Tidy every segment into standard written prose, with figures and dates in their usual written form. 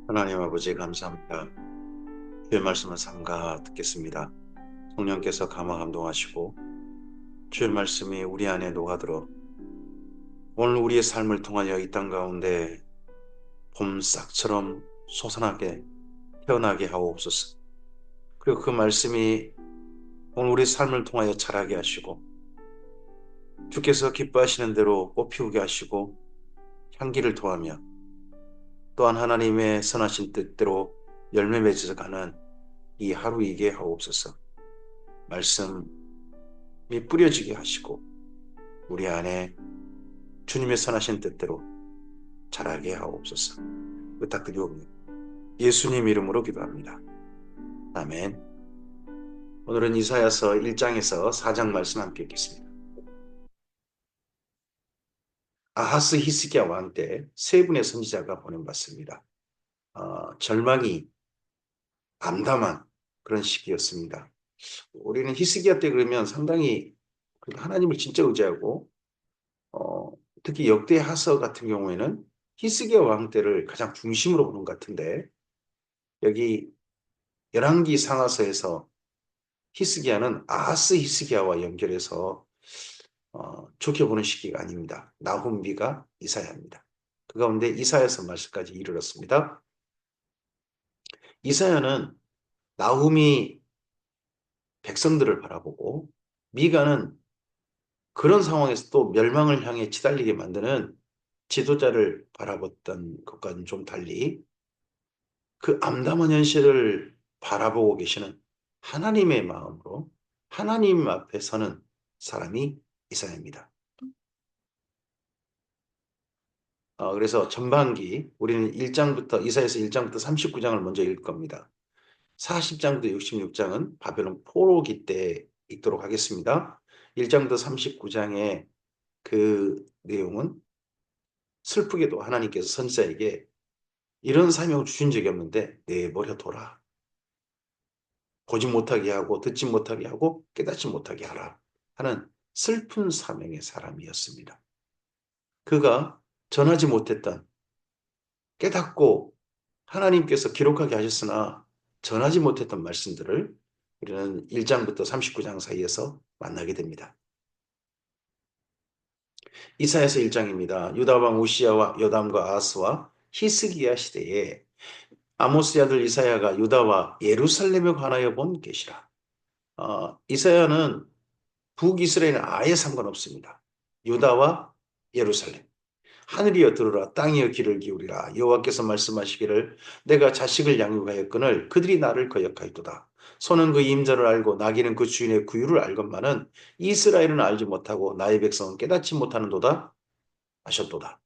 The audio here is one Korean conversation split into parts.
하나님 아버지 감사합니다. 주의 말씀을 삼가 듣겠습니다. 성령께서 감화 감동하시고 주의 말씀이 우리 안에 녹아들어 오늘 우리의 삶을 통하여 이 땅 가운데 봄싹처럼 솟아나게 태어나게 하옵소서. 그리고 그 말씀이 오늘 우리 삶을 통하여 자라게 하시고 주께서 기뻐하시는 대로 꽃피우게 하시고 향기를 토하며 또한 하나님의 선하신 뜻대로 열매 맺어 가는 이 하루이게 하옵소서. 말씀이 뿌려지게 하시고 우리 안에 주님의 선하신 뜻대로 자라게 하옵소서. 부탁드리옵니다. 예수님 이름으로 기도합니다. 아멘. 오늘은 이사야서 1장에서 4장 말씀 함께 읽겠습니다. 아하스 히스기야 왕 때 세 분의 선지자가 보냄받습니다. 절망이 암담한 그런 시기였습니다. 우리는 히스기야 때 그러면 상당히 하나님을 진짜 의지하고 특히 역대 하서 같은 경우에는 히스기야 왕 때를 가장 중심으로 보는 것 같은데 여기 열왕기 상하서에서 히스기야는 아하스 히스기야와 연결해서 좋게 보는 시기가 아닙니다. 나훔비가 이사야입니다. 그 가운데 이사야서 말씀까지 이르렀습니다. 이사야는 나훔이 백성들을 바라보고 미가는 그런 상황에서 또 멸망을 향해 치달리게 만드는 지도자를 바라봤던 것과는 좀 달리 그 암담한 현실을 바라보고 계시는 하나님의 마음으로 하나님 앞에 서는 사람이 이사야입니다. 그래서 전반기 우리는 1장부터 이사야서 1장부터 39장을 먼저 읽을 겁니다. 40장부터 66장은 바벨론 포로기 때 읽도록 하겠습니다. 1장부터 39장의 그 내용은 슬프게도 하나님께서 선지자에게 이런 사명을 주신 적이 없는데 내버려 둬라. 보지 못하게 하고 듣지 못하게 하고 깨닫지 못하게 하라 하는 슬픈 사명의 사람이었습니다. 그가 전하지 못했던 깨닫고 하나님께서 기록하게 하셨으나 전하지 못했던 말씀들을 우리는 1장부터 39장 사이에서 만나게 됩니다. 이사야서 1장입니다. 유다 왕 우시야와 요담과 아하스와 히스기야 시대에 아모스의 아들 이사야가 유다와 예루살렘에 관하여 본 계시라. 이사야는 북이스라엘은 아예 상관없습니다. 유다와 예루살렘. 하늘이여 들으라 땅이여 귀를 기울이라 여호와께서 말씀하시기를 내가 자식을 양육하였거늘 그들이 나를 거역하였도다. 소는 그 임자를 알고 나귀는 그 주인의 구유를 알건만은 이스라엘은 알지 못하고 나의 백성은 깨닫지 못하는도다 하셨도다.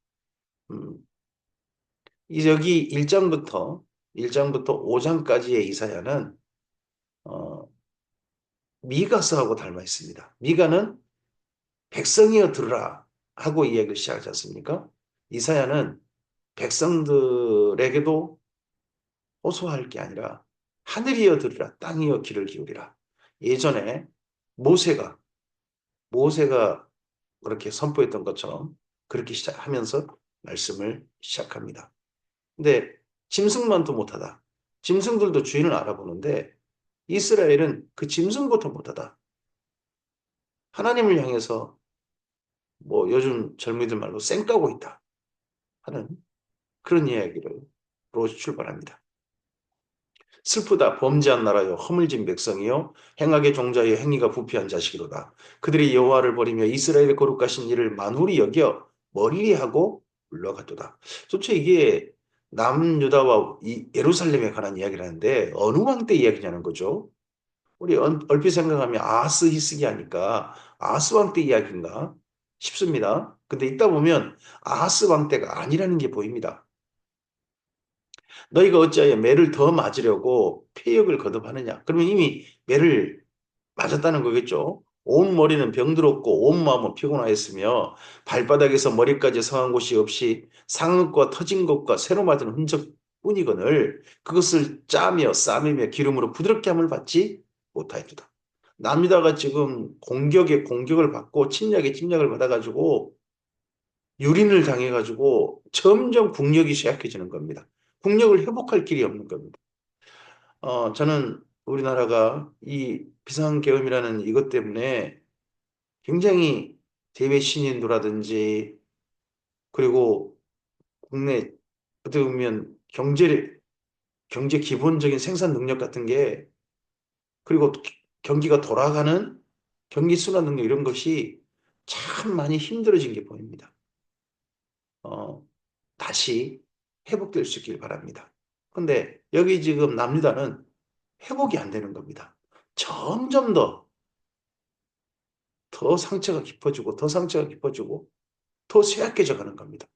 음, 여기 1장부터 5장까지의 이사야는 어, 미가서하고 닮아 있습니다. 미가는 백성이여 들으라 하고 이야기를 시작하지 않습니까? 이사야는 백성들에게도 호소할 게 아니라 하늘이여 들으라 땅이여 귀를 기울이라. 예전에 모세가 그렇게 선포했던 것처럼 그렇게 시작하면서 말씀을 시작합니다. 근데 짐승만도 못하다. 짐승들도 주인을 알아보는데 이스라엘은 그 짐승부터 못하다. 하나님을 향해서 뭐 요즘 젊은이들 말로 쌩까고 있다 하는 그런 이야기로 출발합니다. 슬프다 범죄한 나라요 허물진 백성이요 행악의 종자여 행위가 부패한 자식이로다. 그들이 여호와를 버리며 이스라엘의 거룩하신 이를 만홀히 여겨 머리하고 물러갔도다. 도대체 이게 남유다와 예루살렘에 관한 이야기를 하는데 어느 왕 때 이야기냐는 거죠. 우리 얼핏 생각하면 아하스 히스기야니까 아하스 왕 때 이야기인가 싶습니다. 근데 있다 보면 아하스 왕 때가 아니라는 게 보입니다. 너희가 어찌하여 매를 더 맞으려고 폐역을 거듭하느냐. 그러면 이미 매를 맞았다는 거겠죠. 온 머리는 병들었고 온 마음은 피곤하였으며 발바닥에서 머리까지 성한 곳이 없이 상흔과 터진 것과 새로 맞은 흔적뿐이거늘 그것을 짜며 싸매며 기름으로 부드럽게 함을 받지 못하였다. 남유다가 지금 공격에 공격을 받고 침략에 침략을 받아가지고 유린을 당해가지고 점점 국력이 쇠약해지는 겁니다. 국력을 회복할 길이 없는 겁니다. 저는 우리나라가 이 비상계엄이라는 이것 때문에 굉장히 대외 신인도라든지 그리고 국내 어떻게 보면 경제 기본적인 생산 능력 같은 게 그리고 경기가 돌아가는 경기 순환 능력 이런 것이 참 많이 힘들어진 게 보입니다. 어, 다시 회복될 수 있길 바랍니다. 근데 여기 지금 납니다는 회복이 안 되는 겁니다. 점점 더 상처가 깊어지고 더 상처가 깊어지고 더 쇠약해져 가는 겁니다.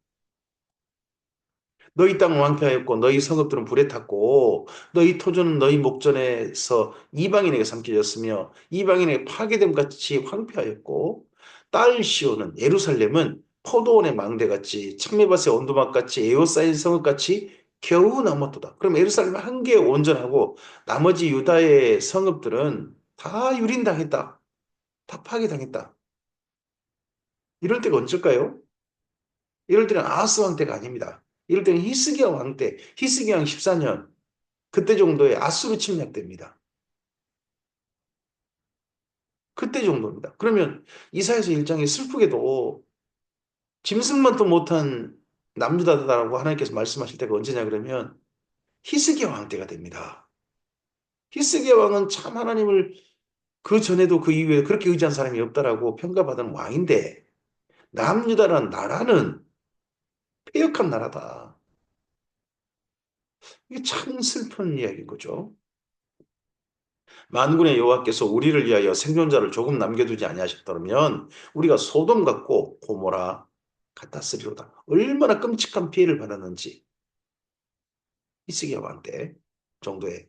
너희 땅은 황폐하였고 너희 성읍들은 불에 탔고 너희 토주는 너희 목전에서 이방인에게 삼켜졌으며 이방인에게 파괴됨 같이 황폐하였고 딸 시온은 예루살렘은 포도원의 망대같이 참외밭의 언두막같이 에워싸인 성읍같이 겨우 남았도다. 그럼 예루살렘 한 개 온전하고 나머지 유다의 성읍들은 다 유린당했다. 다 파괴당했다. 이럴 때가 언제일까요? 이럴 때는 아하스 왕 때가 아닙니다. 이럴 때는 히스기야 왕 때, 히스기야 왕 14년 그때 정도에 아수르 침략됩니다. 그때 정도입니다. 그러면 이사야서 1장에 슬프게도 짐승만도 못한 남유다다라고 하나님께서 말씀하실 때가 언제냐 그러면 히스기야 왕 때가 됩니다. 히스기야 왕은 참 하나님을 그 전에도 그 이후에 그렇게 의지한 사람이 없다라고 평가받은 왕인데 남유다라는 나라는 패역한 나라다. 이게 참 슬픈 이야기인 거죠. 만군의 여호와께서 우리를 위하여 생존자를 조금 남겨두지 아니하셨다면 우리가 소돔 같고 고모라 같았으리로다. 얼마나 끔찍한 피해를 받았는지 히스기야 왕 때 정도의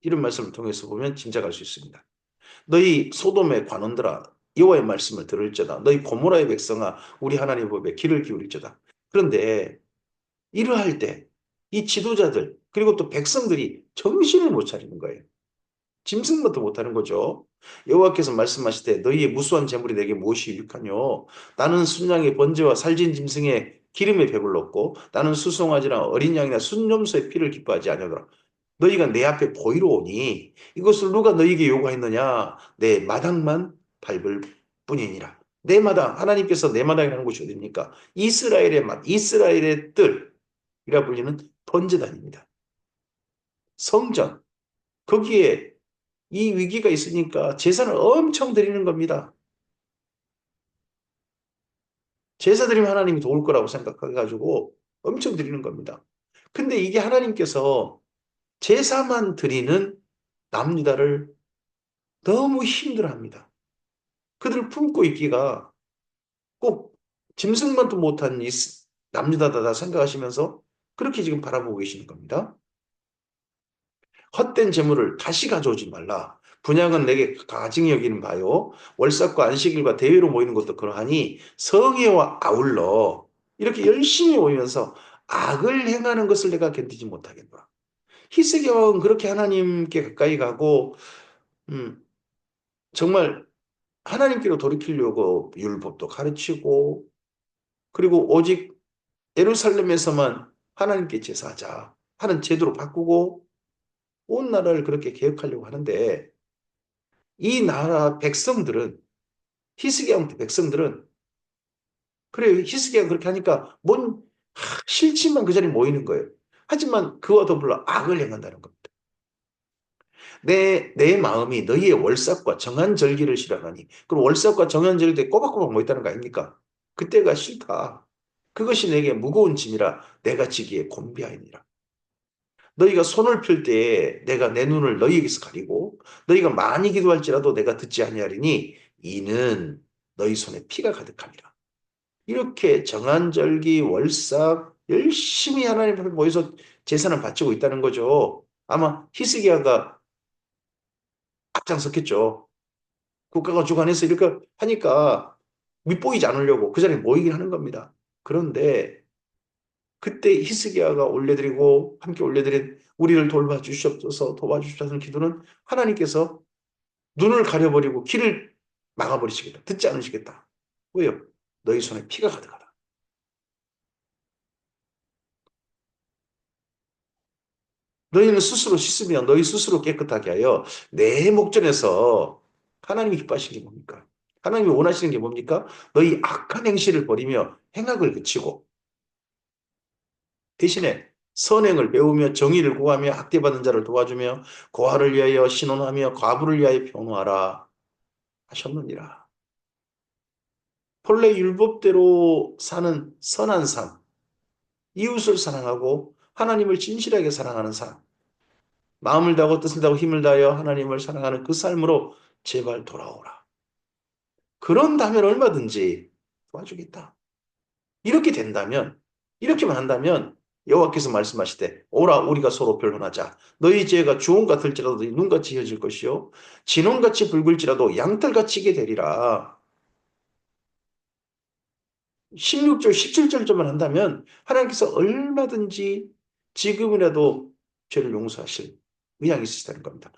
이런 말씀을 통해서 보면 짐작할 수 있습니다. 너희 소돔의 관원들아 여호와의 말씀을 들을지어다. 너희 고모라의 백성아 우리 하나님의 법에 귀를 기울일지어다. 그런데 이러할 때 이 지도자들 그리고 또 백성들이 정신을 못 차리는 거예요. 짐승부터 못하는 거죠. 여호와께서 말씀하실 때 너희의 무수한 재물이 내게 무엇이 유익하뇨? 나는 순양의 번제와 살진 짐승의 기름에 배불렀고 나는 수송아지나 어린 양이나 순염소의 피를 기뻐하지 아니하더라. 너희가 내 앞에 보이러 오니 이것을 누가 너희에게 요구하였느냐? 내 마당만 밟을 뿐이니라. 내 마당, 하나님께서 내 마당이라는 곳이 어디입니까? 이스라엘의 이스라엘의 뜰이라 불리는 번제단입니다. 성전. 거기에 이 위기가 있으니까 제사를 엄청 드리는 겁니다. 제사 드리면 하나님이 도울 거라고 생각해가지고 엄청 드리는 겁니다. 근데 이게 하나님께서 제사만 드리는 남유다를 너무 힘들어합니다. 그들을 품고 있기가 꼭 짐승만도 못한 이 남유다다 생각하시면서 그렇게 지금 바라보고 계시는 겁니다. 헛된 재물을 다시 가져오지 말라. 분양은 내게 가증히 여기는 바요. 월삭과 안식일과 대회로 모이는 것도 그러하니 성회와 아울러 이렇게 열심히 모이면서 악을 행하는 것을 내가 견디지 못하겠노라. 히스기야 왕은 그렇게 하나님께 가까이 가고 음, 정말 하나님께로 돌이키려고 율법도 가르치고 그리고 오직 예루살렘에서만 하나님께 제사하자 하는 제도로 바꾸고 온 나라를 그렇게 개혁하려고 하는데 이 나라 백성들은 히스기야 백성들은 그래 히스기야가 그렇게 하니까 뭔 싫지만 그 자리에 모이는 거예요. 하지만 그와 더불어 악을 행한다는 겁니다. 내 마음이 너희의 월삭과 정한절기를 싫어하니 그럼 월삭과 정한절기에 꼬박꼬박 모였다는 거 아닙니까? 그때가 싫다. 그것이 내게 무거운 짐이라 내가 지기에 곤비하이니라. 너희가 손을 펼 때에 내가 내 눈을 너희에게서 가리고 너희가 많이 기도할지라도 내가 듣지 아니하리니 이는 너희 손에 피가 가득함이라. 이렇게 정한절기 월삭 열심히 하나님 앞에 모여서 제사를 바치고 있다는 거죠. 아마 히스기야가 앞장섰겠죠. 국가가 주관해서 이렇게 하니까 윗보이지 않으려고 그 자리에 모이긴 하는 겁니다. 그런데 그때 히스기야가 올려드리고 함께 올려드린 우리를 돌봐주시옵소서 도와주시옵소서 하는 기도는 하나님께서 눈을 가려버리고 귀를 막아버리시겠다. 듣지 않으시겠다. 왜요? 너희 손에 피가 가득하다. 너희는 스스로 씻으며 너희 스스로 깨끗하게 하여 내 목전에서 하나님이 기뻐하시는 게 뭡니까? 하나님이 원하시는 게 뭡니까? 너희 악한 행실을 버리며 행악을 그치고 대신에 선행을 배우며 정의를 구하며 학대받는 자를 도와주며 고아를 위하여 신원하며 과부를 위하여 변호하라 하셨느니라. 본래 율법대로 사는 선한 삶, 이웃을 사랑하고 하나님을 진실하게 사랑하는 삶, 마음을 다하고 뜻을 다하고 힘을 다하여 하나님을 사랑하는 그 삶으로 제발 돌아오라. 그런다면 얼마든지 도와주겠다. 이렇게 된다면, 이렇게만 한다면 여호와께서 말씀하시되 오라 우리가 서로 변론하자. 너희 죄가 주홍 같을지라도 너희 눈같이 휘어질 것이요 진홍같이 붉을지라도 양털같이 게 되리라. 16절, 17절만 한다면 하나님께서 얼마든지 지금이라도 죄를 용서하실 의향이 있으시다는 겁니다.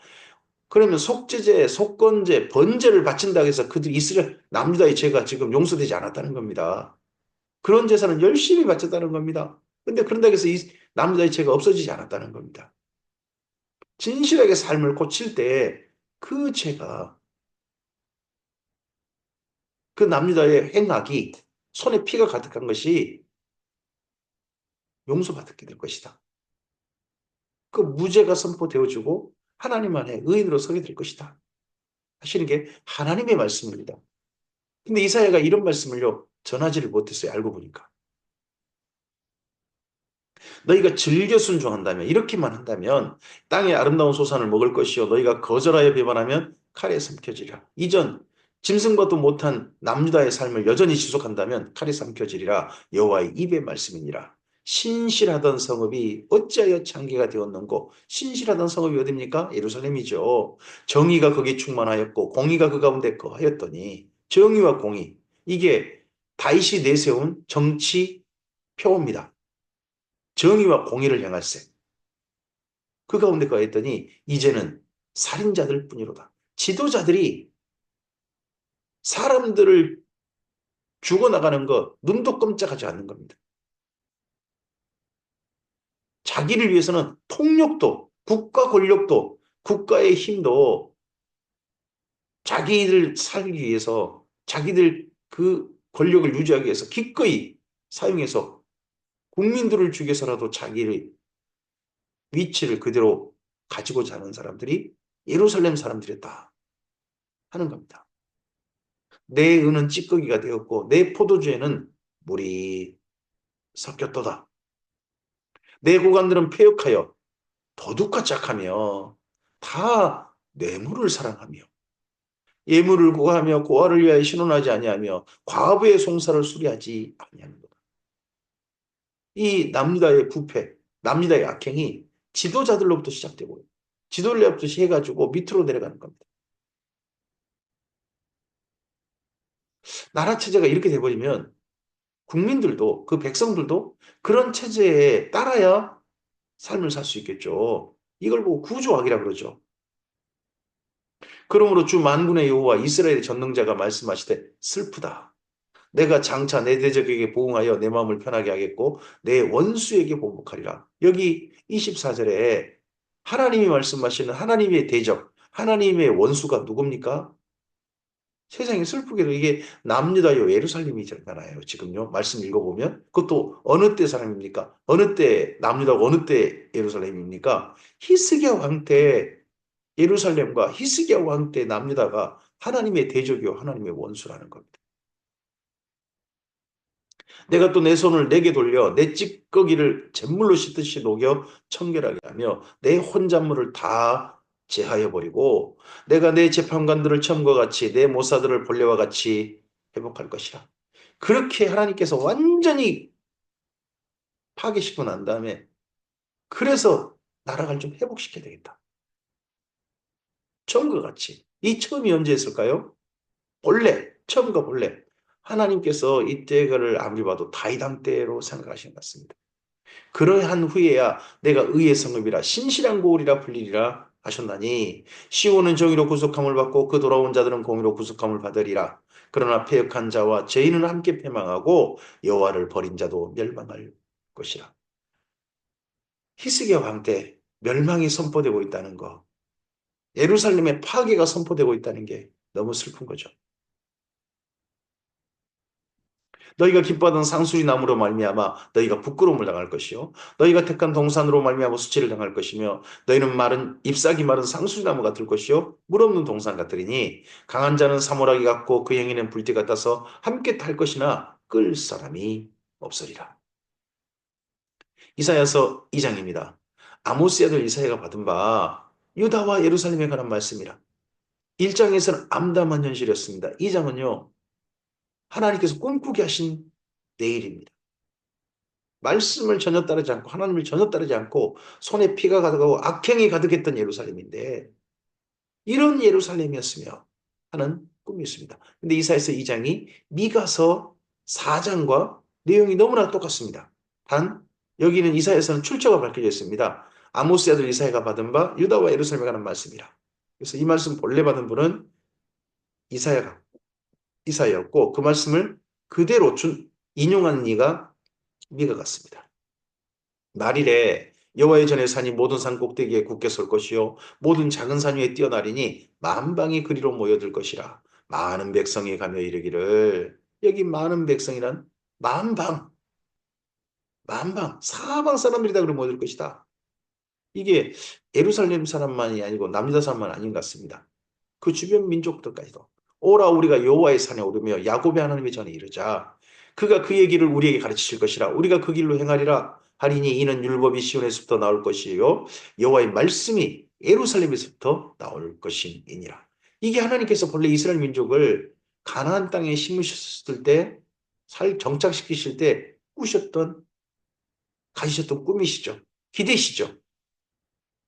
그러면 속죄제, 속건제, 번제를 바친다고 해서 그들 이스라엘 남유다의 죄가 지금 용서되지 않았다는 겁니다. 그런 제사는 열심히 바쳤다는 겁니다. 근데 그런다고 해서 이 남유다의 죄가 없어지지 않았다는 겁니다. 진실하게 삶을 고칠 때 그 죄가 그 남유다의 행악이 손에 피가 가득한 것이 용서받게 될 것이다. 그 무죄가 선포되어지고 하나님 안에 의인으로 서게 될 것이다. 하시는 게 하나님의 말씀입니다. 근데 이사야가 이런 말씀을요 전하지를 못했어요. 알고 보니까. 너희가 즐겨 순종한다면 이렇게만 한다면 땅의 아름다운 소산을 먹을 것이요 너희가 거절하여 배반하면 칼에 삼켜지리라. 이전 짐승과도 못한 남유다의 삶을 여전히 지속한다면 칼에 삼켜지리라. 여호와의 입의 말씀이니라. 신실하던 성읍이 어찌하여 창기가 되었는고 신실하던 성읍이 어디입니까? 예루살렘이죠. 정의가 거기 충만하였고 공의가 그 가운데 거하였더니 정의와 공의 이게 다윗이 내세운 정치 표어입니다. 정의와 공의를 향할세. 그 가운데 거했더니 이제는 살인자들 뿐이로다. 지도자들이 사람들을 죽어나가는 거 눈도 끔찍하지 않는 겁니다. 자기를 위해서는 폭력도 국가 권력도 국가의 힘도 자기들 살기 위해서 자기들 그 권력을 유지하기 위해서 기꺼이 사용해서 국민들을 죽여서라도 자기의 위치를 그대로 가지고자 하는 사람들이 예루살렘 사람들이었다 하는 겁니다. 내 은은 찌꺼기가 되었고 내 포도주에는 물이 섞였도다. 내 고관들은 폐역하여 도둑과 짝하며 다 뇌물을 사랑하며 예물을 구하며 고아를 위하여 신원하지 아니하며 과부의 송사를 수리하지 아니하는 거다. 이 남유다의 부패, 남유다의 악행이 지도자들로부터 시작되고 지도자로부터 해가지고 밑으로 내려가는 겁니다. 나라 체제가 이렇게 돼버리면 국민들도 그 백성들도 그런 체제에 따라야 삶을 살 수 있겠죠. 이걸 보고 구조학이라 그러죠. 그러므로 주 만군의 여호와 이스라엘의 전능자가 말씀하시되 슬프다. 내가 장차 내 대적에게 보응하여 내 마음을 편하게 하겠고 내 원수에게 보복하리라. 여기 24절에 하나님이 말씀하시는 하나님의 대적, 하나님의 원수가 누굽니까? 세상에 슬프게도 이게 남유다요 예루살렘이잖아요. 지금요. 말씀 읽어보면 그것도 어느 때 사람입니까? 어느 때 남유다고 어느 때 예루살렘입니까? 히스기야 왕 때 예루살렘과 히스기야 왕 때 남유다가 하나님의 대적이요 하나님의 원수라는 겁니다. 내가 또 내 손을 내게 돌려 내 찌꺼기를 잿물로 씻듯이 녹여 청결하게 하며 내 혼잣물을 다 제하여 버리고 내가 내 재판관들을 처음과 같이 내 모사들을 본래와 같이 회복할 것이라. 그렇게 하나님께서 완전히 파괴시키고 난 다음에 그래서 나라를 좀 회복시켜야 되겠다. 처음과 같이. 이 처음이 언제 있을까요? 본래, 처음과 본래. 하나님께서 이때를 아무리 봐도 다이당 때로 생각하신 것 같습니다. 그러한 후에야 내가 의의 성읍이라 신실한 고울이라 불리리라 하셨나니 시온은 정의로 구속함을 받고 그 돌아온 자들은 공의로 구속함을 받으리라. 그러나 패역한 자와 죄인은 함께 패망하고 여호와를 버린 자도 멸망할 것이라. 히스기야 왕 때 멸망이 선포되고 있다는 거, 예루살렘의 파괴가 선포되고 있다는 게 너무 슬픈 거죠. 너희가 기뻐하던 상수리 나무로 말미암아 너희가 부끄러움을 당할 것이요 너희가 택한 동산으로 말미암아 수치를 당할 것이며 너희는 마른 잎사귀 마른 상수리 나무가 될 것이요 물 없는 동산 같으리니 강한 자는 사모라기 같고 그 행위는 불띠 같아서 함께 탈 것이나 끌 사람이 없으리라. 이사야서 2장입니다. 아모스의 아들 이사야가 받은 바 유다와 예루살렘에 관한 말씀이라. 1장에서는 암담한 현실이었습니다. 2장은요. 하나님께서 꿈꾸게 하신 내일입니다. 말씀을 전혀 따르지 않고 하나님을 전혀 따르지 않고 손에 피가 가득하고 악행이 가득했던 예루살렘인데 이런 예루살렘이었으며 하는 꿈이 있습니다. 근데 이사야서 2장이 미가서 4장과 내용이 너무나 똑같습니다. 단 여기는 이사야서는 출처가 밝혀져 있습니다. 아모스 아들 이사야가 받은 바 유다와 예루살렘에 관한 말씀이라. 그래서 이 말씀 본래 받은 분은 이사야였고 그 말씀을 그대로 인용한 이가 미가 같습니다. 말일에 여호와의 전에 산이 모든 산 꼭대기에 굳게 설 것이요 모든 작은 산 위에 뛰어나리니 만방이 그리로 모여들 것이라. 많은 백성이 가며 이르기를. 여기 많은 백성이란 만방 사방 사람들이 다 그러 모여들 것이다. 이게 예루살렘 사람만이 아니고 남유다 사람만 아닌 것 같습니다. 그 주변 민족들까지도 오라 우리가 여호와의 산에 오르며 야곱의 하나님의 전에 이르자. 그가 그의 길을 우리에게 가르치실 것이라. 우리가 그 길로 행하리라 하리니 이는 율법이 시온에서부터 나올 것이요 여호와의 말씀이 예루살렘에서부터 나올 것이니라. 이게 하나님께서 본래 이스라엘 민족을 가나안 땅에 심으셨을 때 정착시키실 때 꾸셨던 가지셨던 꿈이시죠. 기대시죠.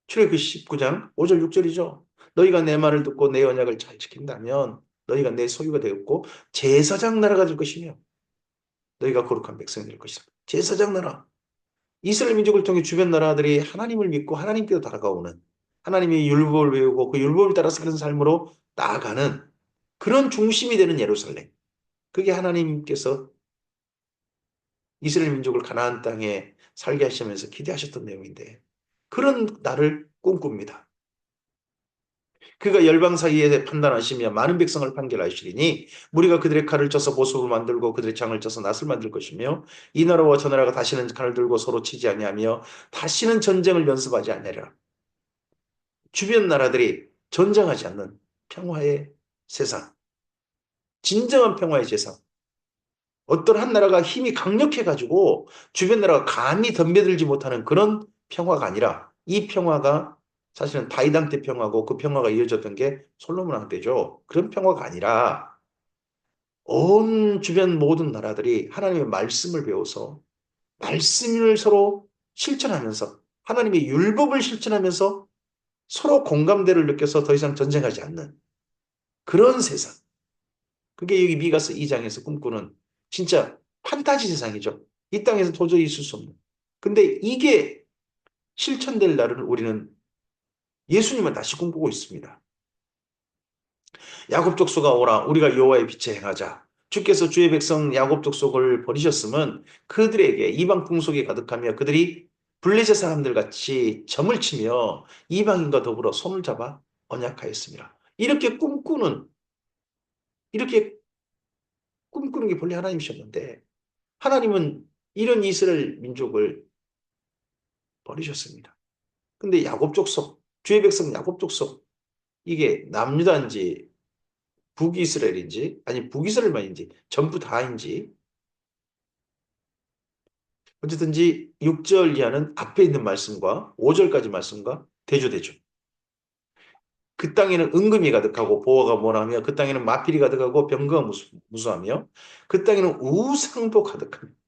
출애굽기 19장 5절 6절이죠. 너희가 내 말을 듣고 내 언약을 잘 지킨다면 너희가 내 소유가 되었고 제사장 나라가 될 것이며 너희가 거룩한 백성이 될 것이다. 제사장 나라. 이스라엘 민족을 통해 주변 나라들이 하나님을 믿고 하나님께로 다가오는 하나님의 율법을 외우고 그 율법을 따라 사는 삶으로 나아가는 그런 중심이 되는 예루살렘. 그게 하나님께서 이스라엘 민족을 가나안 땅에 살게 하시면서 기대하셨던 내용인데 그런 날을 꿈꿉니다. 그가 열방 사이에 판단하시며 많은 백성을 판결하시리니 무리가 그들의 칼을 쳐서 보석을 만들고 그들의 창을 쳐서 낫을 만들 것이며 이 나라와 저 나라가 다시는 칼을 들고 서로 치지 아니하며 다시는 전쟁을 연습하지 아니하리라. 주변 나라들이 전쟁하지 않는 평화의 세상, 진정한 평화의 세상. 어떤 한 나라가 힘이 강력해가지고 주변 나라가 감히 덤벼들지 못하는 그런 평화가 아니라 이 평화가 사실은 다윗 왕 때 평화고 그 평화가 이어졌던 게 솔로몬 왕 때죠. 그런 평화가 아니라 온 주변 모든 나라들이 하나님의 말씀을 배워서 말씀을 서로 실천하면서 하나님의 율법을 실천하면서 서로 공감대를 느껴서 더 이상 전쟁하지 않는 그런 세상. 그게 여기 미가서 2장에서 꿈꾸는 진짜 판타지 세상이죠. 이 땅에서 도저히 있을 수 없는. 근데 이게 실천될 날을 우리는 예수님은 다시 꿈꾸고 있습니다. 야곱 족속아 오라 우리가 여호와의 빛에 행하자. 주께서 주의 백성 야곱 족속을 버리셨음은 그들에게 이방 풍속이 가득하며 그들이 블레셋 사람들 같이 점을 치며 이방인과 더불어 손을 잡아 언약하였습니다. 이렇게 꿈꾸는 게 본래 하나님이셨는데 하나님은 이런 이스라엘 민족을 버리셨습니다. 근데 야곱 족속, 주의 백성 야곱 족속 이게 남유다인지 북이스라엘인지 아니 북이스라엘만인지 전부 다인지 어쨌든지 6절 이하는 앞에 있는 말씀과 5절까지 말씀과 대조되죠. 그 땅에는 은금이 가득하고 보화가 모나며 그 땅에는 마필이 가득하고 병거가 무수하며 그 땅에는 우상도 가득합니다.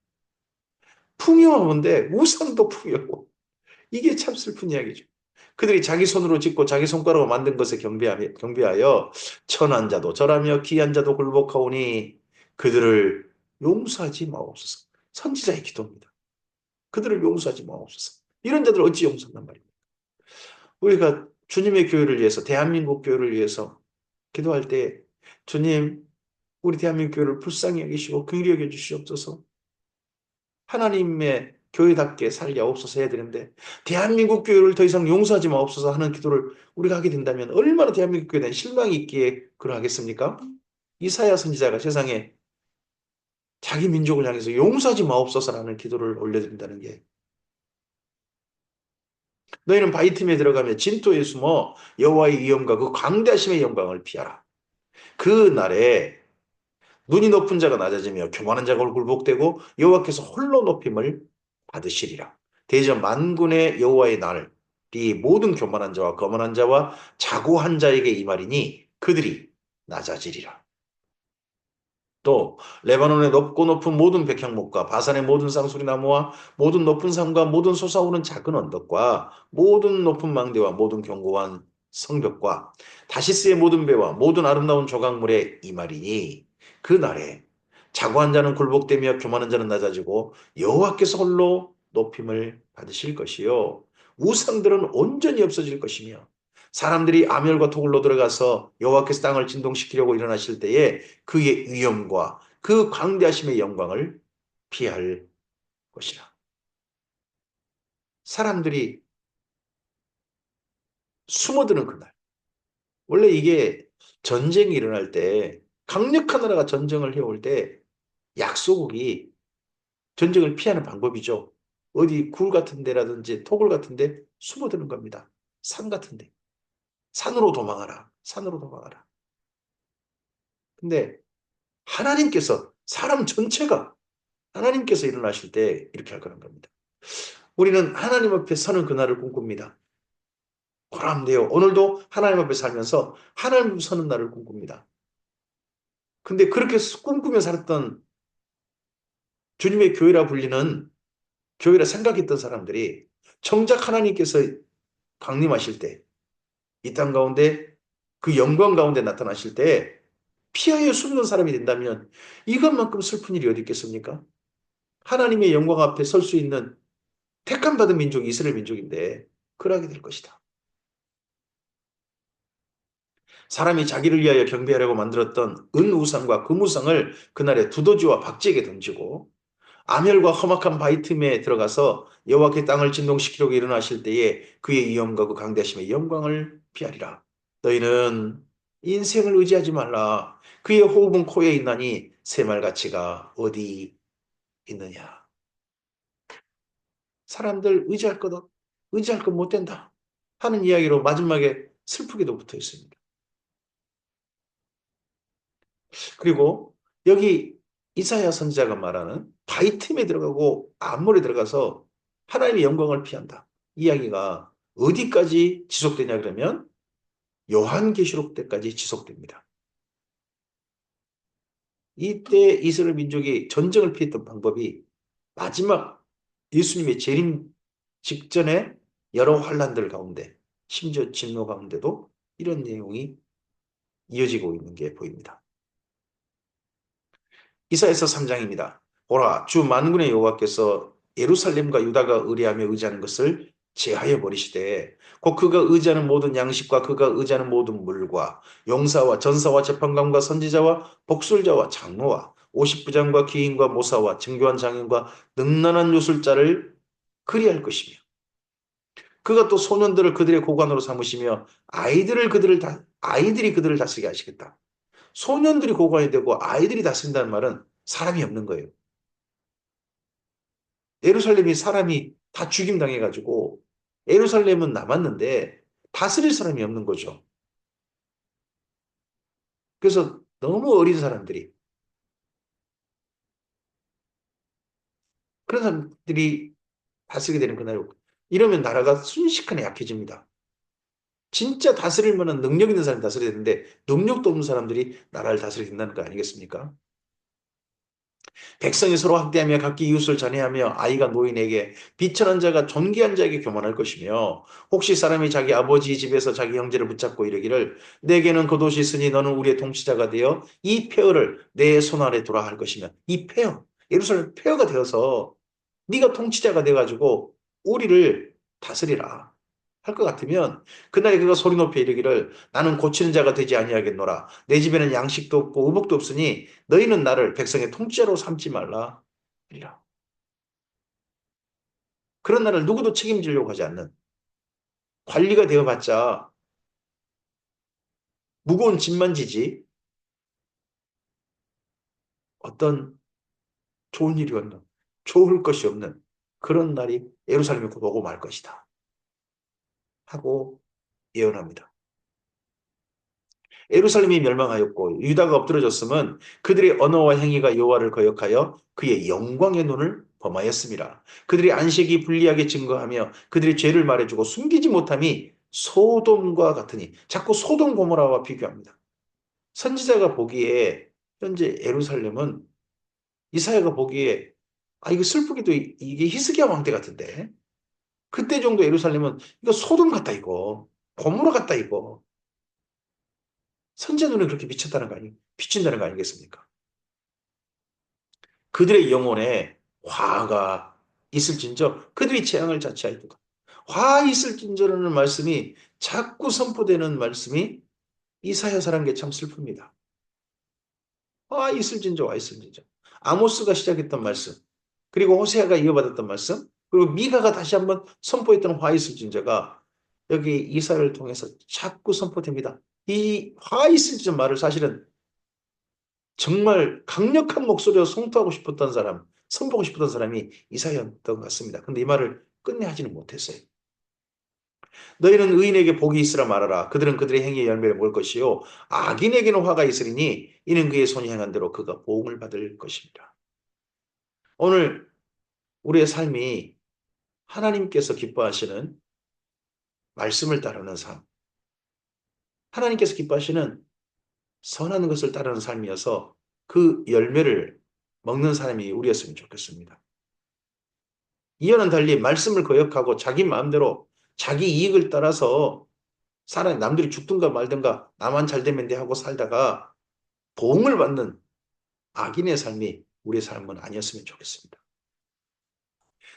풍요한데 우상도 풍요하고 이게 참 슬픈 이야기죠. 그들이 자기 손으로 짓고 자기 손가락으로 만든 것에 경배하여 천한 자도 절하며 귀한 자도 굴복하오니 그들을 용서하지 마옵소서. 선지자의 기도입니다. 그들을 용서하지 마옵소서. 이런 자들 어찌 용서한단 말입니까? 우리가 주님의 교회를 위해서 대한민국 교회를 위해서 기도할 때 주님 우리 대한민국 교회를 불쌍히 여기시고 긍휼히 여겨 주시옵소서. 하나님의 교회답게 살려옵소서 해야 되는데 대한민국 교회를 더 이상 용서하지 마옵소서 하는 기도를 우리가 하게 된다면 얼마나 대한민국 교회에 대한 실망이 있기에 그러하겠습니까? 이사야 선지자가 세상에 자기 민족을 향해서 용서하지 마옵소서라는 기도를 올려드린다는 게 너희는 바위 틈에 들어가며 진토에 숨어 여호와의 위엄과 그 광대하심의 영광을 피하라. 그 날에 눈이 높은 자가 낮아지며 교만한 자가 굴복되고 여호와께서 홀로 높임을 받으시리라. 대저 만군의 여호와의 날이 모든 교만한 자와 거만한 자와 자고한 자에게 임하리니 그들이 낮아지리라. 또 레바논의 높고 높은 모든 백향목과 바산의 모든 쌍수리 나무와 모든 높은 산과 모든 솟아오르는 작은 언덕과 모든 높은 망대와 모든 견고한 성벽과 다시스의 모든 배와 모든 아름다운 조각물에 이말이니 그 날에 자고한 자는 굴복되며 교만한 자는 낮아지고 여호와께서 홀로 높임을 받으실 것이요 우상들은 온전히 없어질 것이며 사람들이 아멸과 토굴로 들어가서 여호와께서 땅을 진동시키려고 일어나실 때에 그의 위엄과 그 광대하심의 영광을 피할 것이라. 사람들이 숨어드는 그날. 원래 이게 전쟁이 일어날 때 강력한 나라가 전쟁을 해올 때 약소국이 전쟁을 피하는 방법이죠. 어디 굴 같은 데라든지 토굴 같은 데 숨어드는 겁니다. 산 같은 데. 산으로 도망하라. 산으로 도망하라. 근데 하나님께서 사람 전체가 하나님께서 일어나실 때 이렇게 할 거란 겁니다. 우리는 하나님 앞에 서는 그날을 꿈꿉니다. 보람돼요. 오늘도 하나님 앞에 살면서 하나님 앞에 서는 날을 꿈꿉니다. 근데 그렇게 꿈꾸며 살았던 주님의 교회라 불리는 교회라 생각했던 사람들이 정작 하나님께서 강림하실 때, 이 땅 가운데 그 영광 가운데 나타나실 때 피하여 숨는 사람이 된다면 이것만큼 슬픈 일이 어디 있겠습니까? 하나님의 영광 앞에 설 수 있는 택함 받은 민족이 이스라엘 민족인데 그러하게 될 것이다. 사람이 자기를 위하여 경배하려고 만들었던 은우상과 금우상을 그날에 두더지와 박쥐에게 던지고 아멜과 험악한 바위 틈에 들어가서 여호와께 땅을 진동시키려고 일어나실 때에 그의 위엄과 그 강대하심의 영광을 피하리라. 너희는 인생을 의지하지 말라. 그의 호흡은 코에 있나니 새말가치가 어디 있느냐. 사람들 의지할 것 못 된다 하는 이야기로 마지막에 슬프게도 붙어 있습니다. 그리고 여기 이사야 선지자가 말하는 바위 틈에 들어가고 암몰에 들어가서 하나님의 영광을 피한다. 이야기가 어디까지 지속되냐 그러면 요한계시록 때까지 지속됩니다. 이때 이스라엘 민족이 전쟁을 피했던 방법이 마지막 예수님의 재림 직전에 여러 환란들 가운데 심지어 진노 가운데도 이런 내용이 이어지고 있는 게 보입니다. 이사야서 3장입니다. 보라, 주 만군의 여호와께서 예루살렘과 유다가 의뢰하며 의지하는 것을 제하여 버리시되 곧 그가 의지하는 모든 양식과 그가 의지하는 모든 물과 용사와 전사와 재판관과 선지자와 복술자와 장로와 오십부장과 기인과 모사와 정교한 장인과 능란한 요술자를 그리할 것이며 그가 또 소년들을 그들의 고관으로 삼으시며 아이들이 그들을 다스리게 하시겠다. 소년들이 고관이 되고 아이들이 다스린다는 말은 사람이 없는 거예요. 예루살렘이 사람이 다 죽임당해가지고 예루살렘은 남았는데 다스릴 사람이 없는 거죠. 그래서 너무 어린 사람들이 그런 사람들이 다스리게 되는 그날 이러면 나라가 순식간에 약해집니다. 진짜 다스릴 만한 능력 있는 사람이 다스려야 되는데 능력도 없는 사람들이 나라를 다스리게 된다는 거 아니겠습니까? 백성이 서로 학대하며 각기 이웃을 잔해하며 아이가 노인에게 비천한 자가 존귀한 자에게 교만할 것이며 혹시 사람이 자기 아버지 집에서 자기 형제를 붙잡고 이르기를 내게는 그 도시 있으니 너는 우리의 통치자가 되어 이 폐허를 내 손 아래 두라 할 것이며 이 폐허 예루살렘 폐허가 되어서 네가 통치자가 돼가지고 우리를 다스리라 할 것 같으면 그날에 그가 소리 높여 이르기를 나는 고치는 자가 되지 아니하겠노라 내 집에는 양식도 없고 의복도 없으니 너희는 나를 백성의 통치자로 삼지 말라 하리라. 그런 나라를 누구도 책임지려고 하지 않는, 관리가 되어봤자 무거운 짐만 지지 어떤 좋은 일이 없는, 좋을 것이 없는 그런 날이 예루살렘에 곧 오고 말 것이다 하고 예언합니다. 예루살렘이 멸망하였고 유다가 엎드러졌음은 그들의 언어와 행위가 여호와를 거역하여 그의 영광의 눈을 범하였습니다. 그들의 안식이 불리하게 증거하며 그들의 죄를 말해주고 숨기지 못함이 소돔과 같으니, 자꾸 소돔 고모라와 비교합니다. 선지자가 보기에 현재 예루살렘은, 이사야가 보기에 이거 슬프게도 이게 히스기야 왕 때 같은데, 그때 정도 예루살렘은 이거 소돔 같다 이거, 고모라 같다 이거. 선지자 눈에 그렇게 비쳤다는 거 비친다는 거 아니겠습니까? 그들의 영혼에 화가 있을진저 그들이 재앙을 자체하였도다. 화 있을진저라는 말씀이 자꾸 선포되는 말씀이 이사야서란 게 참 슬픕니다. 화 있을진저 화 있을진저. 아모스가 시작했던 말씀, 그리고 호세아가 이어받았던 말씀, 그리고 미가가 다시 한번 선포했던 화 있을진저가 여기 이사야를 통해서 자꾸 선포됩니다. 이 화 있을진저 말을 사실은 정말 강력한 목소리로 성토하고 싶었던 사람, 선보고 싶었던 사람이 이사야였던 것 같습니다. 근데 이 말을 끝내 하지는 못했어요. 너희는 의인에게 복이 있으라 말하라. 그들은 그들의 행위의 열매를 먹을 것이요 악인에게는 화가 있으리니 이는 그의 손이 행한 대로 그가 보응을 받을 것입니다. 오늘 우리의 삶이 하나님께서 기뻐하시는 말씀을 따르는 삶, 하나님께서 기뻐하시는 선한 것을 따르는 삶이어서 그 열매를 먹는 사람이 우리였으면 좋겠습니다. 이와는 달리 말씀을 거역하고 자기 마음대로 자기 이익을 따라서 사람, 남들이 죽든가 말든가 나만 잘 되면 돼 하고 살다가 보응을 받는 악인의 삶이 우리의 삶은 아니었으면 좋겠습니다.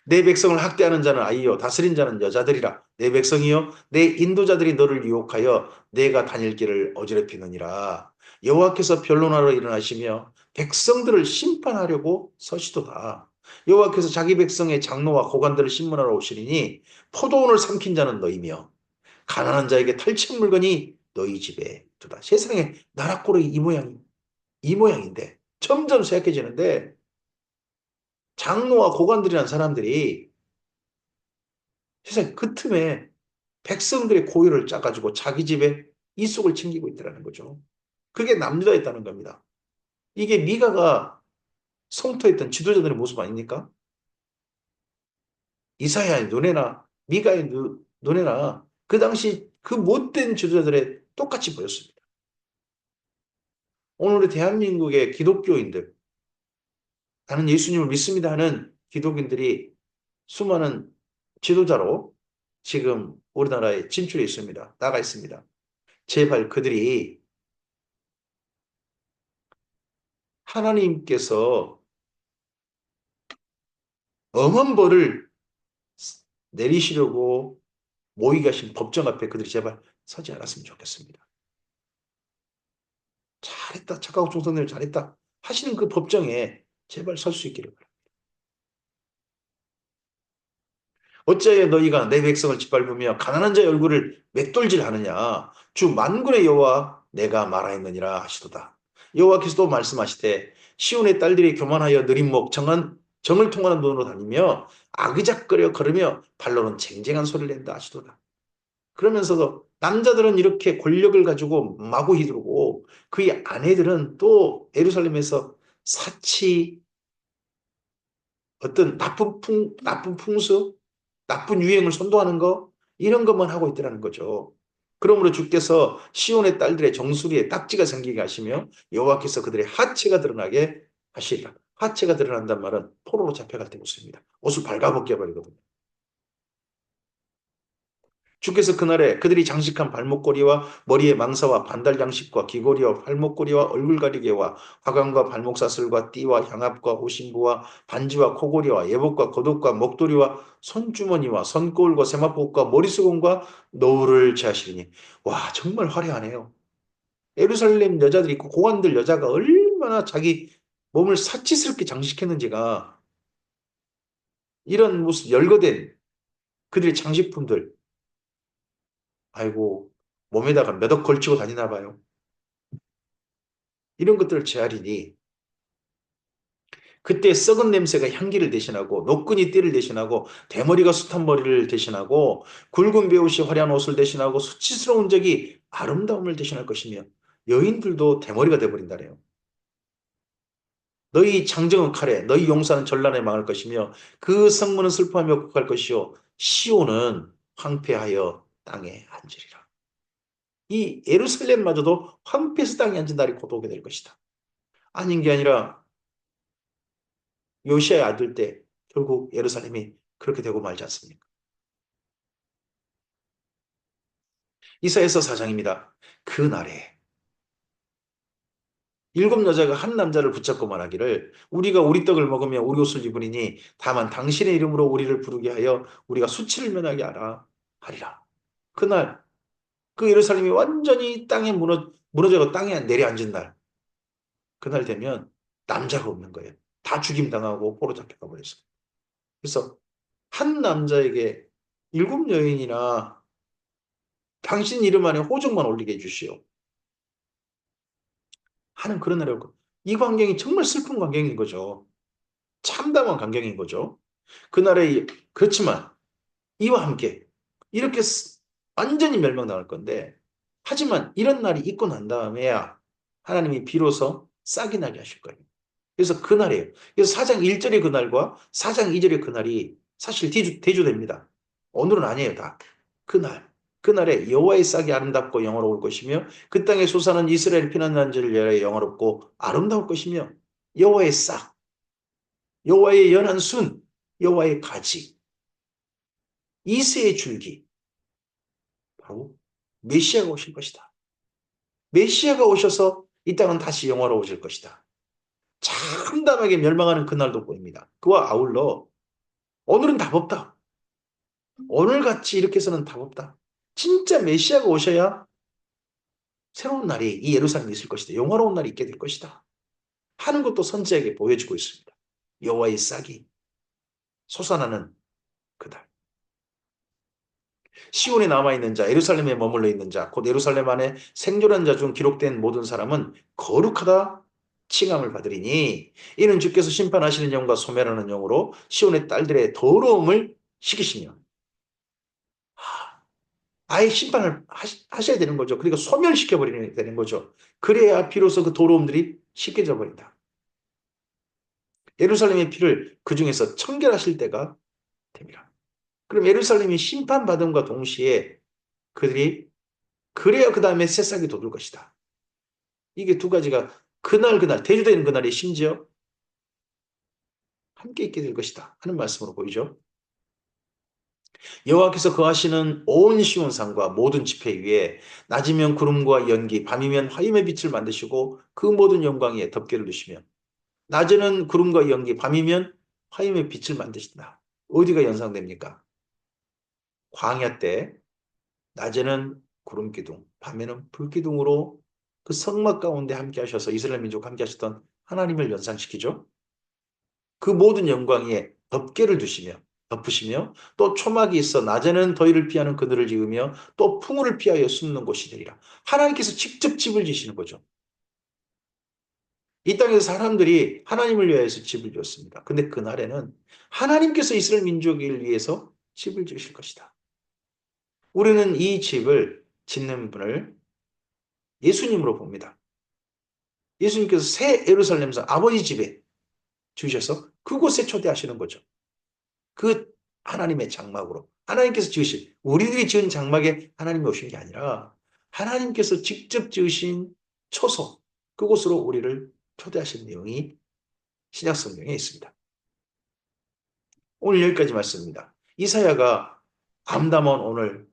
내 백성을 학대하는 자는 아이요 다스린 자는 여자들이라. 내 백성이요 내 인도자들이 너를 유혹하여 내가 다닐 길을 어지럽히느니라. 여호와께서 변론하러 일어나시며 백성들을 심판하려고 서시도다. 여호와께서 자기 백성의 장로와 고관들을 신문하러 오시리니 포도원을 삼킨 자는 너희며 가난한 자에게 탈취한 물건이 너희 집에 두다. 세상에 나락고로 이 모양인데 점점 쇠약해지는데, 장로와 고관들이라는 사람들이 세상에 그 틈에 백성들의 고유를 짜가지고 자기 집에 이속을 챙기고 있다는 거죠. 그게 남유다였다는 겁니다. 이게 미가가 성토했던 지도자들의 모습 아닙니까? 이사야의 눈에나 미가의 눈에나 그 당시 그 못된 지도자들의 똑같이 보였습니다. 오늘 우리 대한민국의 기독교인들, 나는 예수님을 믿습니다 하는 기독인들이 수많은 지도자로 지금 우리나라에 진출해 있습니다. 나가 있습니다. 제발 그들이 하나님께서 엄한 벌을 내리시려고 모이게 하신 법정 앞에 그들이 제발 서지 않았으면 좋겠습니다. 잘했다, 착하고忠성들 잘했다 하시는 그 법정에 제발 설 수 있기를 바랍니다. 어찌하여 너희가 내 백성을 짓밟으며 가난한 자의 얼굴을 맷돌질하느냐. 주 만군의 여호와 내가 말하였느니라 하시도다. 여호와께서도 말씀하시되 시온의 딸들이 교만하여 느린 목 정을 통하는 눈으로 다니며 아그작거려 걸으며 발로는 쟁쟁한 소리를 낸다 하시도다. 그러면서도 남자들은 이렇게 권력을 가지고 마구 휘두르고 그의 아내들은 또 예루살렘에서 사치, 어떤 나쁜 풍수, 나쁜 유행을 선도하는 거, 이런 것만 하고 있더라는 거죠. 그러므로 주께서 시온의 딸들의 정수리에 딱지가 생기게 하시며 여호와께서 그들의 하체가 드러나게 하시리라. 하체가 드러난단 말은 포로로 잡혀갈 때 웃습니다. 옷을 발가벗겨 버리거든요. 주께서 그날에 그들이 장식한 발목걸이와 머리에 망사와 반달 장식과 귀걸이와 발목걸이와 얼굴 가리개와 화관과 발목사슬과 띠와 향압과 호신부와 반지와 코걸이와 예복과 겉옷과 목도리와 손주머니와 손거울과 세마포과 머리수건과 노을을 제하시리니, 와 정말 화려하네요. 예루살렘 여자들이 있고 고관들 여자가 얼마나 자기 몸을 사치스럽게 장식했는지가 이런 무슨 열거된 그들의 장식품들, 아이고, 몸에다가 몇 억 걸치고 다니나 봐요. 이런 것들을 재활이니 그때 썩은 냄새가 향기를 대신하고 노끈이 띠를 대신하고 대머리가 숱한 머리를 대신하고 굵은 베옷이 화려한 옷을 대신하고 수치스러운 적이 아름다움을 대신할 것이며 여인들도 대머리가 되어버린다네요. 너희 장정은 칼에 너희 용사는 전란에 망할 것이며 그 성문은 슬퍼하며 곡할 것이요 시온은 황폐하여 땅에 앉으리라. 이 예루살렘마저도 황폐해서 땅에 앉은 날이 곧 오게 될 것이다. 아닌 게 아니라 요시아의 아들 때 결국 예루살렘이 그렇게 되고 말지 않습니까? 이사야서 4장입니다. 그 날에 일곱 여자가 한 남자를 붙잡고 말하기를 우리가 우리 떡을 먹으며 우리 옷을 입으리니 다만 당신의 이름으로 우리를 부르게 하여 우리가 수치를 면하게 하라 하리라. 그날 그 예루살렘이 완전히 땅에 무너져가 땅에 내려앉은 날, 그날 되면 남자가 없는 거예요. 다 죽임당하고 포로 잡혀가 버렸어요. 그래서 한 남자에게 일곱 여인이나 당신 이름 안에 호적만 올리게 해주시오 하는 그런 날이었고, 이 광경이 정말 슬픈 광경인 거죠. 참담한 광경인 거죠. 그날에 그렇지만 이와 함께 이렇게 완전히 멸망당할 건데, 하지만 이런 날이 있고 난 다음에야 하나님이 비로소 싹이 나게 하실 거예요. 그래서 그날이에요. 그래서 4장 1절의 그날과 4장 2절의 그날이 사실 대조됩니다. 오늘은 아니에요, 다. 그날. 그날에 여호와의 싹이 아름답고 영화로울 것이며 그 땅에 솟아난 이스라엘 피난난 자를 위하여 영화롭고 아름다울 것이며 여호와의 싹, 여호와의 연한 순, 여호와의 가지, 이새의 줄기, 바로 메시아가 오실 것이다. 메시아가 오셔서 이 땅은 다시 영화로워질 것이다. 참담하게 멸망하는 그날도 보입니다. 그와 아울러 오늘은 답 없다. 오늘같이 이렇게 해서는 답 없다. 진짜 메시아가 오셔야 새로운 날이 이 예루살렘에 있을 것이다. 영화로운 날이 있게 될 것이다. 하는 것도 선지자에게 보여주고 있습니다. 여호와의 싹이 솟아나는 그날. 시온에 남아있는 자, 예루살렘에 머물러 있는 자, 곧 예루살렘 안에 생존한 자 중 기록된 모든 사람은 거룩하다 칭함을 받으리니 이는 주께서 심판하시는 영과 소멸하는 영으로 시온의 딸들의 더러움을 식이시며 아예 심판을 하셔야 되는 거죠. 그러니까 소멸시켜버리는 되는 거죠. 그래야 비로소 그 더러움들이 씻겨져 버린다. 예루살렘의 피를 그 중에서 청결하실 때가 됩니다. 그럼 예루살렘이 심판받음과 동시에 그들이 그래야 그 다음에 새싹이 돋을 것이다. 이게 두 가지가 그날 대주되는 그날이 심지어 함께 있게 될 것이다 하는 말씀으로 보이죠. 여호와께서 거하시는 온 시온 산과 모든 지폐 위에 낮이면 구름과 연기 밤이면 화염의 빛을 만드시고 그 모든 영광에 덮개를 두시며 낮에는 구름과 연기 밤이면 화염의 빛을 만드신다. 어디가 연상됩니까? 광야 때 낮에는 구름 기둥 밤에는 불 기둥으로 그 성막 가운데 함께 하셔서 이스라엘 민족과 함께 하셨던 하나님을 연상시키죠. 그 모든 영광에 덮개를 두시며 덮으시며 또 초막이 있어 낮에는 더위를 피하는 그늘을 지으며 또 풍우를 피하여 숨는 곳이 되리라. 하나님께서 직접 집을 지시는 거죠. 이 땅에서 사람들이 하나님을 위해서 집을 지었습니다. 근데 그날에는 하나님께서 이스라엘 민족을 위해서 집을 지으실 것이다. 우리는 이 집을 짓는 분을 예수님으로 봅니다. 예수님께서 새 예루살렘에서 아버지 집에 주셔서 그곳에 초대하시는 거죠. 그 하나님의 장막으로 하나님께서 지으신 우리들이 지은 장막에 하나님이 오신 게 아니라 하나님께서 직접 지으신 초소 그곳으로 우리를 초대하신 내용이 신약 성경에 있습니다. 오늘 여기까지 말씀입니다. 이사야가 암담한 오늘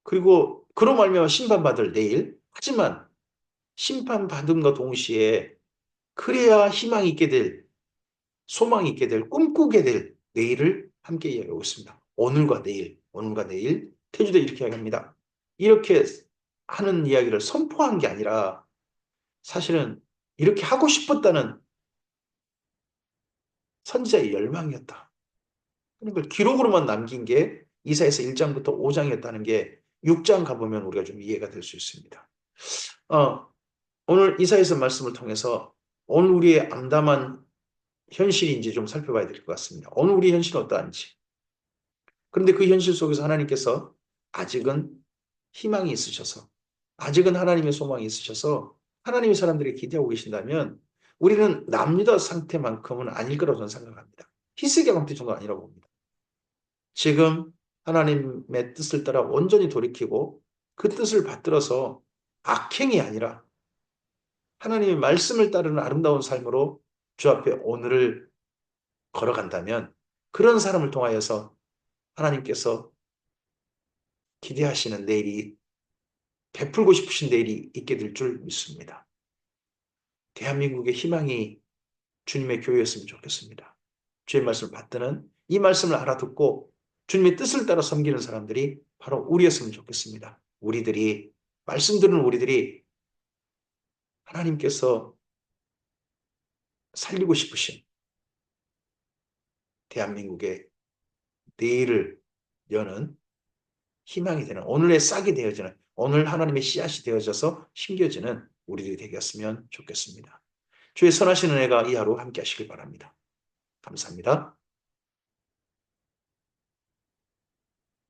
그리고 그로 말미암아 심판받을 내일 하지만 심판받음과 동시에 그래야 희망이 있게 될 소망이 있게 될 꿈꾸게 될 내일을 함께 이야기하고 있습니다. 오늘과 내일 태주도 이렇게 이야기합니다. 이렇게 하는 이야기를 선포한 게 아니라 사실은 이렇게 하고 싶었다는 선지자의 열망이었다. 그걸 기록으로만 남긴 게 이사야서 1장부터 5장이었다는 게 6장 가보면 우리가 좀 이해가 될 수 있습니다. 오늘 이사야서 말씀을 통해서 오늘 우리의 암담한 현실인지 좀 살펴봐야 될 것 같습니다. 오늘 우리 현실은 어떠한지. 그런데 그 현실 속에서 하나님께서 아직은 희망이 있으셔서, 아직은 하나님의 소망이 있으셔서 하나님의 사람들이 기대하고 계신다면 우리는 남유다 상태만큼은 아닐 거라고 저는 생각합니다. 히스기야 상태 정도 아니라고 봅니다. 지금 하나님의 뜻을 따라 온전히 돌이키고 그 뜻을 받들어서 악행이 아니라 하나님의 말씀을 따르는 아름다운 삶으로 주 앞에 오늘을 걸어간다면 그런 사람을 통하여서 하나님께서 기대하시는 내일이, 베풀고 싶으신 내일이 있게 될 줄 믿습니다. 대한민국의 희망이 주님의 교회였으면 좋겠습니다. 주의 말씀을 받드는, 이 말씀을 알아듣고 주님의 뜻을 따라 섬기는 사람들이 바로 우리였으면 좋겠습니다. 우리들이, 말씀 듣는 우리들이 하나님께서 살리고 싶으신 대한민국의 내일을 여는 희망이 되는, 오늘의 싹이 되어지는, 오늘 하나님의 씨앗이 되어져서 심겨지는 우리들이 되겠으면 좋겠습니다. 주의 선하신 은혜가 이 하루 함께 하시길 바랍니다. 감사합니다.